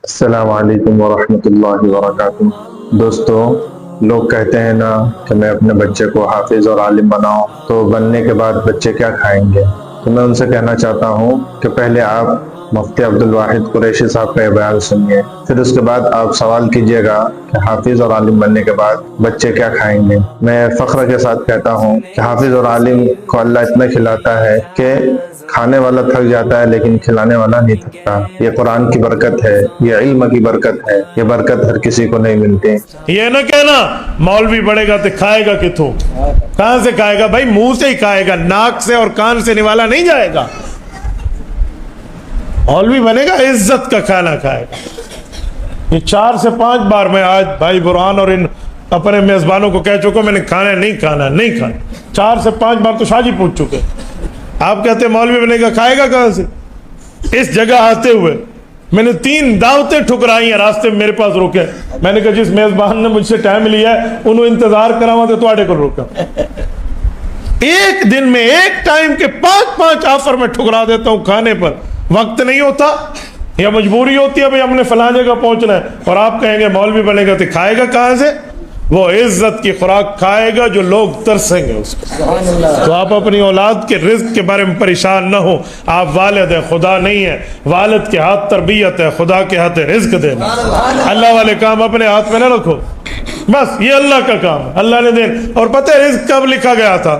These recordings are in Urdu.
السلام علیکم ورحمۃ اللہ وبرکاتہ۔ دوستو، لوگ کہتے ہیں نا کہ میں اپنے بچے کو حافظ اور عالم بناؤں، تو بننے کے بعد بچے کیا کھائیں گے؟ تو میں ان سے کہنا چاہتا ہوں کہ پہلے آپ مفتی عبدالواحد قریشی صاحب کا یہ بیان سنیے، پھر اس کے بعد آپ سوال کیجئے گا کہ حافظ اور عالم بننے کے بعد بچے کیا کھائیں گے۔ میں فخر کے ساتھ کہتا ہوں کہ حافظ اور عالم کو اللہ اتنا کھلاتا ہے کہ کھانے والا تھک جاتا ہے لیکن کھلانے والا نہیں تھکتا۔ یہ قرآن کی برکت ہے، یہ علم کی برکت ہے، یہ برکت ہر کسی کو نہیں ملتی۔ یہ نہ کہنا مولوی بڑھے گا تو کھائے گا کتوں، کہاں سے کھائے گا؟ بھائی منہ سے ہی کھائے گا، ناک سے اور کان سے نوالا نہیں جائے گا۔ مولوی بنے گا عزت کا کھانا کھائے گا۔ یہ 4 سے 5 بار میں آج بھائی برہان اور ان اپنے میزبانوں کو کہہ چکا میں نے کھانا نہیں کھانا نہیں کھانا، 4 سے 5 بار تو شاہ جی پوچھ چکے۔ آپ کہتے ہیں مولوی بنے گا، کھائے گا کہاں سے؟ اس جگہ آتے ہوئے میں نے 3 دعوتیں ٹھکرائی ہیں، راستے میں میرے پاس روکے۔ میں نے کہا جس میزبان نے مجھ سے ٹائم لیا ہے انہوں انتظار کرا ہوا تو آڑے کو روکا۔ ایک دن میں ایک ٹائم کے 5 آفر میں ٹھکرا دیتا ہوں کھانے پر، وقت نہیں ہوتا یا مجبوری ہوتی ہے، بھئی ہم نے فلاں جگہ پہنچنا ہے، اور آپ کہیں گے مولوی بنے گا تو کھائے گا کہاں سے؟ وہ عزت کی خوراک کھائے گا جو لوگ ترسیں گے اس کو۔ تو آپ اپنی اولاد کے رزق کے بارے میں پریشان نہ ہو، آپ والد ہیں، خدا نہیں ہے۔ والد کے ہاتھ تربیت ہے، خدا کے ہاتھ رزق دینا۔ اللہ والے کام اپنے ہاتھ میں نہ رکھو، بس یہ اللہ کا کام ہے، اللہ نے دینا۔ اور پتہ ہے رزق کب لکھا گیا تھا؟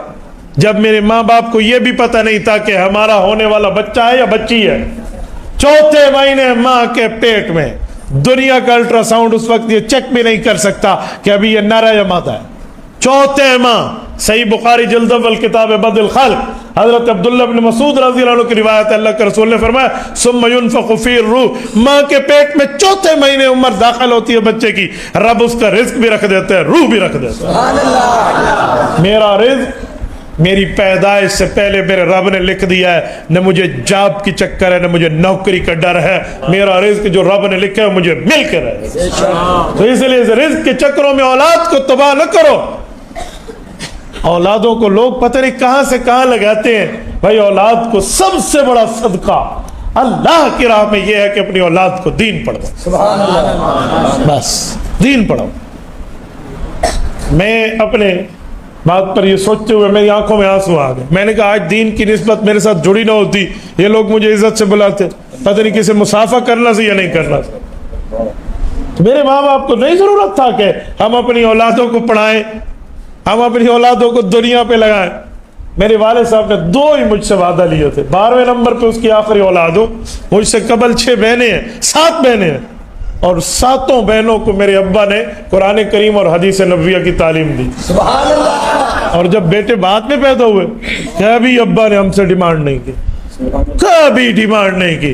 جب میرے ماں باپ کو یہ بھی پتہ نہیں تھا کہ ہمارا ہونے والا بچہ ہے یا بچی ہے۔ 4 مہینے ماں کے پیٹ میں، دنیا کا الٹرا ساؤنڈ اس وقت یہ چیک بھی نہیں کر سکتا کہ ابھی یہ نر ہے یا مادہ ہے۔ 4 ماہ، صحیح بخاری جلد اول کتاب بدء الخلق، حضرت عبداللہ بن مسعود رضی اللہ عنہ کی روایت ہے، اللہ کے رسول نے فرمایا ثم ينفخ فی الروح، ماں کے پیٹ میں 4 مہینے عمر داخل ہوتی ہے بچے کی، رب اس کا رزق بھی رکھ دیتا ہے، روح بھی رکھ دیتا ہے۔ میرا رزق میری پیدائش سے پہلے میرے رب نے لکھ دیا ہے، نہ مجھے جاب کی چکر ہے نہ مجھے نوکری کا ڈر ہے، میرا رزق جو رب نے لکھا ہے مجھے مل کے رہے۔ تو اس لیے رزق کے چکروں میں اولاد کو تباہ نہ کرو۔ اولادوں کو لوگ پتہ نہیں کہاں سے کہاں لگاتے ہیں۔ بھائی اولاد کو سب سے بڑا صدقہ اللہ کی راہ میں یہ ہے کہ اپنی اولاد کو دین پڑھاؤ، بس دین پڑھاؤ۔ میں اپنے بات پر یہ سوچتے ہوئے میری آنکھوں میں آنسو آ گئے۔ میں نے کہا آج دین کی نسبت میرے ساتھ جڑی نہ ہوتی، یہ لوگ مجھے عزت سے بلاتے، پتہ نہیں کسی مسافہ کرنا سے یا نہیں کرنا سے۔ میرے ماں باپ کو نہیں ضرورت تھا کہ ہم اپنی اولادوں کو پڑھائیں، ہم اپنی اولادوں کو دنیا پہ لگائیں۔ میرے والد صاحب نے 2 ہی مجھ سے وعدہ لیے تھے، 12ویں نمبر پہ اس کی آخری اولاد ہو۔ مجھ سے قبل 6 بہنیں ہیں، 7 بہنیں ہیں، اور 7 بہنوں کو میرے ابا نے قرآن کریم اور حدیث نبویہ کی تعلیم دی۔ سبحان اللہ۔ اور جب بیٹے بعد میں پیدا ہوئے، کبھی ابا نے ہم سے ڈیمانڈ نہیں کی، کبھی ڈیمانڈ نہیں کی،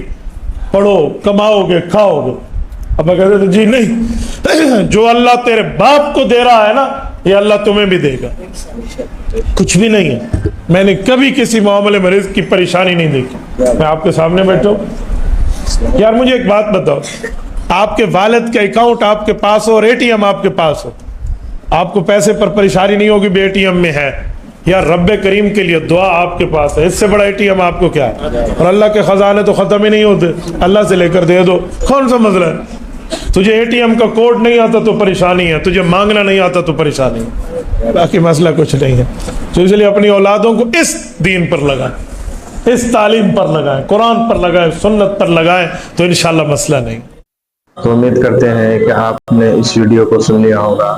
پڑھو کماؤ گے کھاؤ گے۔ ابا کہتے تھے جی نہیں، جو اللہ تیرے باپ کو دے رہا ہے نا یہ اللہ تمہیں بھی دے گا، کچھ بھی نہیں ہے۔ میں نے کبھی کسی معاملے میں رزق کی پریشانی نہیں دیکھی۔ میں آپ کے سامنے بیٹھا ہوں۔ یار مجھے ایک بات بتاؤ، آپ کے والد کا اکاؤنٹ آپ کے پاس ہو اور ATM آپ کے پاس ہو، آپ کو پیسے پر پریشانی نہیں ہوگی بھی ATM میں ہے، یا رب کریم کے لیے دعا آپ کے پاس ہے، اس سے بڑا ATM آپ کو کیا ہے؟ اور اللہ کے خزانے تو ختم ہی نہیں ہوتے، اللہ سے لے کر دے دو، کون سا مسئلہ ہے؟ تجھے ATM کا کوڈ نہیں آتا تو پریشانی ہے، تجھے مانگنا نہیں آتا تو پریشانی ہے، باقی مسئلہ کچھ نہیں ہے۔ تو اس لیے اپنی اولادوں کو اس دین پر لگائیں، اس تعلیم پر لگائیں، قرآن پر لگائیں، سنت پر لگائیں، تو انشاءاللہ مسئلہ نہیں۔ تو امید کرتے ہیں کہ آپ نے اس ویڈیو کو سن لیا ہوگا۔